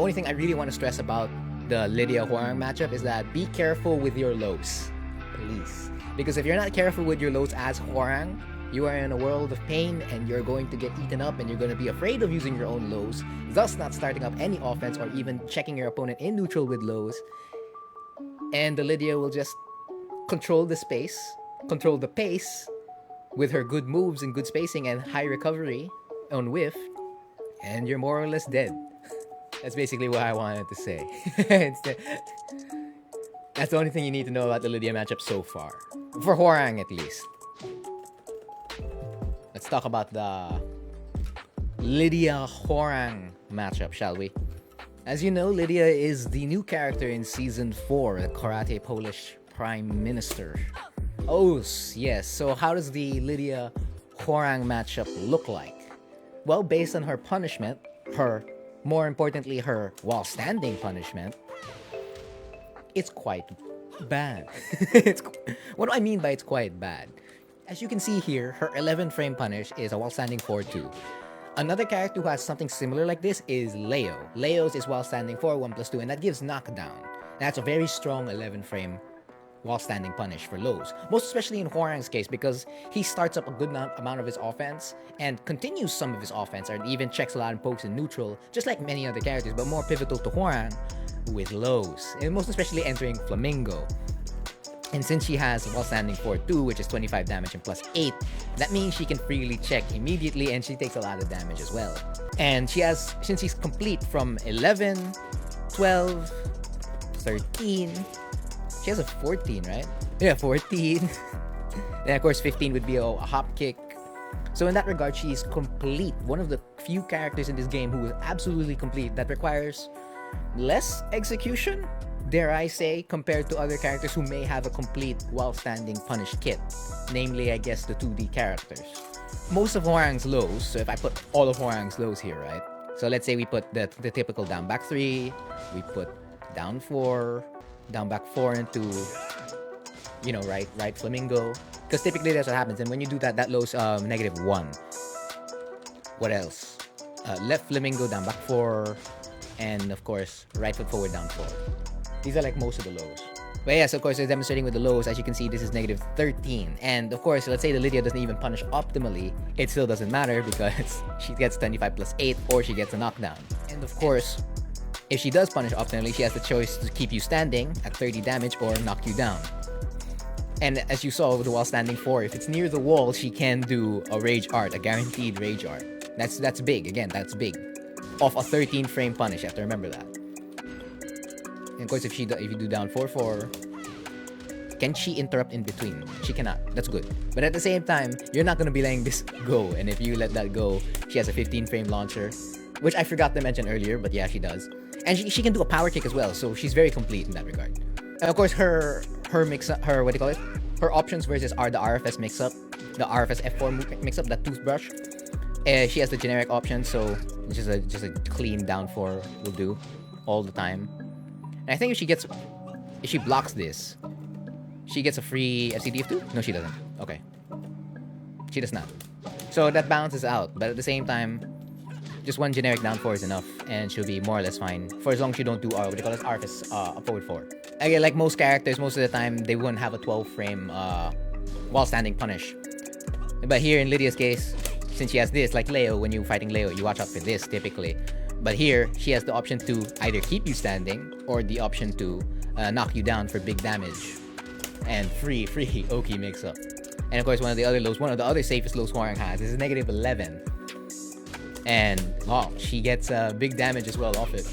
The only thing I really want to stress about the Lidia Hwoarang matchup is that be careful with your lows, please. Because if you're not careful with your lows as Hwoarang, you are in a world of pain and you're going to get eaten up and you're going to be afraid of using your own lows, thus not starting up any offense or even checking your opponent in neutral with lows. And the Lidia will just control the space, control the pace with her good moves and good spacing and high recovery on whiff, and you're more or less dead. That's basically what I wanted to say. That's the only thing you need to know about the Lidia matchup so far. For Hwoarang at least. Let's talk about the Lidia Hwoarang matchup, shall we? As you know, Lidia is the new character in Season 4, the Karate Polish Prime Minister. Oh, yes. So how does the Lidia Hwoarang matchup look like? Well, based on her punishment, more importantly, her while standing punishment, it's quite bad. What do I mean by it's quite bad? As you can see here, her 11 frame punish is a while standing 4-2. Another character who has something similar like this is Leo. Leo's is while standing 4, 1+2, and that gives knockdown. That's a very strong 11 frame while standing punish for lows. Most especially in Hwoarang's case because he starts up a good amount of his offense and continues some of his offense and even checks a lot and pokes in neutral, just like many other characters, but more pivotal to Hwoarang with lows, and most especially entering Flamingo. And since she has while standing 4-2, which is 25 damage and +8, that means she can freely check immediately and she takes a lot of damage as well. And she has, since she's complete from 11, 12, 13, she has a 14, right? Yeah, 14. And of course 15 would be a hop kick. So in that regard, she's complete. One of the few characters in this game who is absolutely complete that requires less execution, dare I say, compared to other characters who may have a complete while standing punish kit. Namely, I guess, the 2D characters. Most of Hwoarang's lows, so if I put all of Hwoarang's lows here, right? So let's say we put the typical down back 3, we put down 4, down back 4 into, you know, right flamingo. Because typically that's what happens. And when you do that, that low's -1. What else? Left flamingo, down back 4, and of course, right foot forward, down 4. These are like most of the lows. But yes, of course, they're demonstrating with the lows. As you can see, this is -13. And of course, let's say the Lidia doesn't even punish optimally. It still doesn't matter because she gets 25 +8 or she gets a knockdown. And of course, if she does punish optimally, she has the choice to keep you standing at 30 damage or knock you down. And as you saw with the while standing 4, if it's near the wall, she can do a rage art, a guaranteed rage art. That's big. Again, that's big. Off a 13 frame punish, you have to remember that. And of course, if you do down 4-4, can she interrupt in between? She cannot. That's good. But at the same time, you're not gonna be letting this go. And if you let that go, she has a 15 frame launcher, which I forgot to mention earlier, but yeah, she does. And she can do a power kick as well, so she's very complete in that regard. And of course, her mix-up, what do you call it? Her options versus are the RFS mix-up, the RFS F4 mix-up, that toothbrush. She has the generic option, so just a clean down 4 will do all the time. And I think if she blocks this, she gets a free FCDF2? No, she doesn't. Okay. She does not. So that balances out, but at the same time, just one generic down 4 is enough, and she'll be more or less fine for as long as you don't do what do you call this, RFS forward 4. Again, like most characters, most of the time they wouldn't have a 12 frame while standing punish. But here in Lydia's case, since she has this, like Leo, when you're fighting Leo, you watch out for this typically. But here, she has the option to either keep you standing or the option to knock you down for big damage. And free Oki mix-up. And of course, one of the other safest lows Hwoarang has is -11. And wow, she gets big damage as well off it.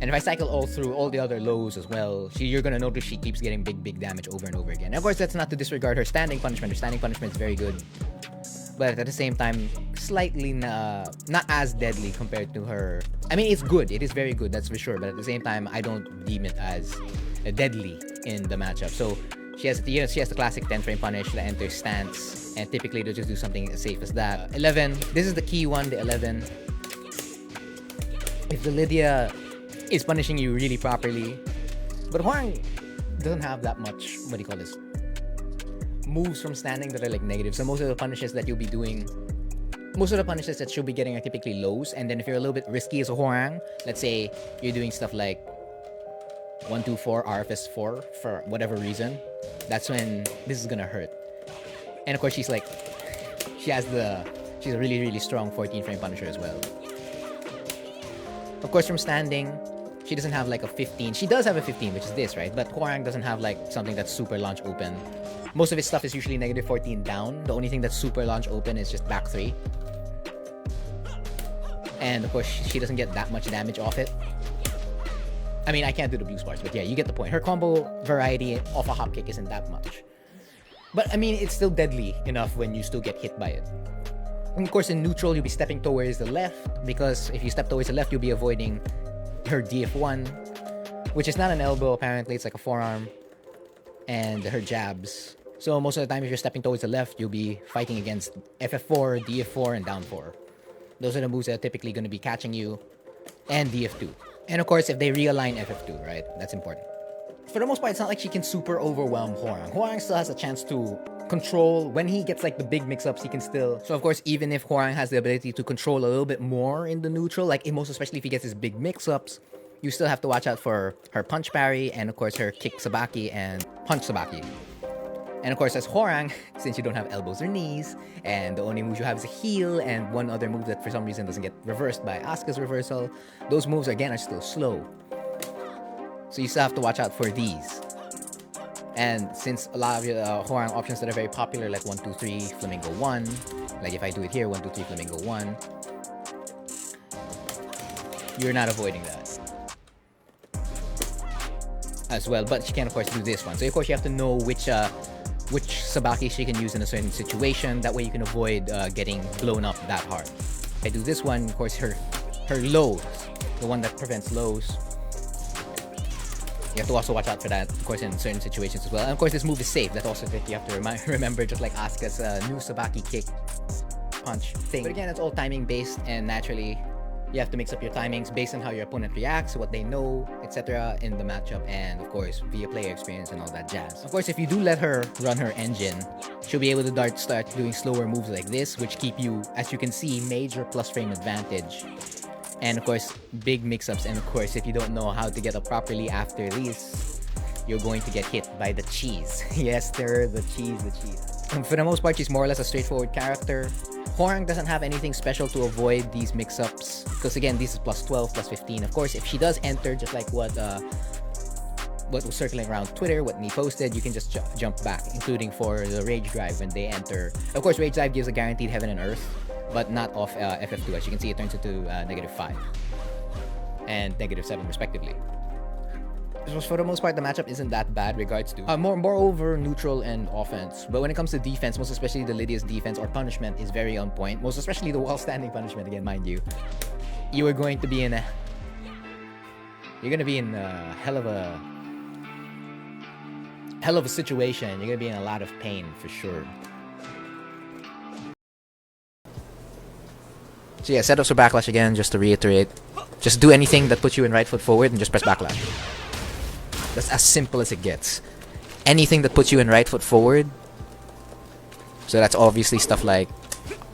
And if I cycle through all the other lows as well, you're gonna notice she keeps getting big damage over and over again. And of course, that's not to disregard her standing punishment. Her standing punishment is very good, but at the same time, slightly not as deadly compared to her. I mean, it's good. It is very good, that's for sure. But at the same time, I don't deem it as deadly in the matchup. So she has the classic 10 frame punish that enters stance, and typically they'll just do something as safe as that. 11. This is the key one, the 11. If the Lidia is punishing you really properly, but Hwoarang doesn't have that much, what do you call this, moves from standing that are like negative. So most of the punishes that you'll be doing most of the punishes that she'll be getting are typically lows, and then if you're a little bit risky as a Hwoarang, let's say you're doing stuff like 1-2-4 RFS 4 for whatever reason, that's when this is gonna hurt. And of course she's a really, really strong 14 frame punisher as well. Of course, from standing, she doesn't have like a 15. She does have a 15, which is this, right? But Hwoarang doesn't have like something that's super launch open. Most of his stuff is usually negative 14 down. The only thing that's super launch open is just back 3. And of course, she doesn't get that much damage off it. I mean, I can't do the blue sparks, but yeah, you get the point. Her combo variety off a hop kick isn't that much. But I mean, it's still deadly enough when you still get hit by it. And of course, in neutral, you'll be stepping towards the left, because if you step towards the left, you'll be avoiding her DF1, which is not an elbow, apparently. It's like a forearm. And her jabs. So most of the time, if you're stepping towards the left, you'll be fighting against FF4, DF4, and down 4. Those are the moves that are typically going to be catching you. And DF2. And of course, if they realign FF2, right? That's important. For the most part, it's not like she can super overwhelm Hwoarang. Hwoarang still has a chance to control. When he gets like the big mix-ups, he can still... So of course, even if Hwoarang has the ability to control a little bit more in the neutral, like most especially if he gets his big mix-ups, you still have to watch out for her punch parry, and of course her kick Sabaki and punch Sabaki. And of course, as Hwoarang, since you don't have elbows or knees, and the only move you have is a heel, and one other move that for some reason doesn't get reversed by Asuka's reversal, those moves again are still slow. So you still have to watch out for these. And since a lot of Hwoarang options that are very popular, like 1-2-3 Flamingo 1, like if I do it here, 1-2-3 Flamingo 1, you're not avoiding that as well. But she can of course do this one. So of course you have to know which Sabaki she can use in a certain situation. That way you can avoid getting blown up that hard. If I do this one, of course her lows, the one that prevents lows, you have to also watch out for that, of course, in certain situations as well. And of course, this move is safe. That's also that you have to remember, just like Asuka's new Sabaki kick punch thing. But again, it's all timing based, and naturally, you have to mix up your timings based on how your opponent reacts, what they know, etc. in the matchup, and of course, via player experience and all that jazz. Of course, if you do let her run her engine, she'll be able to start doing slower moves like this, which keep you, as you can see, major plus frame advantage. And of course, big mix-ups. And of course, if you don't know how to get up properly after these, you're going to get hit by the cheese. Yes, sir, the cheese. And for the most part, she's more or less a straightforward character. Hwoarang doesn't have anything special to avoid these mix-ups, because again, this is plus 12, plus 15. Of course, if she does enter, just like what was circling around Twitter, what me posted, you can just jump back, including for the Rage Drive when they enter. Of course, Rage Drive gives a guaranteed Heaven and Earth, but not off FF2. As you can see, it turns into -5 and -7 respectively. So for the most part, the matchup isn't that bad regards to moreover neutral and offense. But when it comes to defense, most especially the Lidia's defense or punishment is very on point. Most especially the wall standing punishment, again, mind you. You are going to be in a hell of a situation. You're gonna be in a lot of pain for sure. So yeah, setups for backlash again, just to reiterate. Just do anything that puts you in right foot forward and just press backlash. That's as simple as it gets. Anything that puts you in right foot forward. So that's obviously stuff like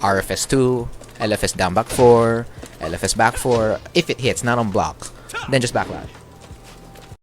RFS2, LFS down back 4, LFS back 4. If it hits, not on block, then just backlash.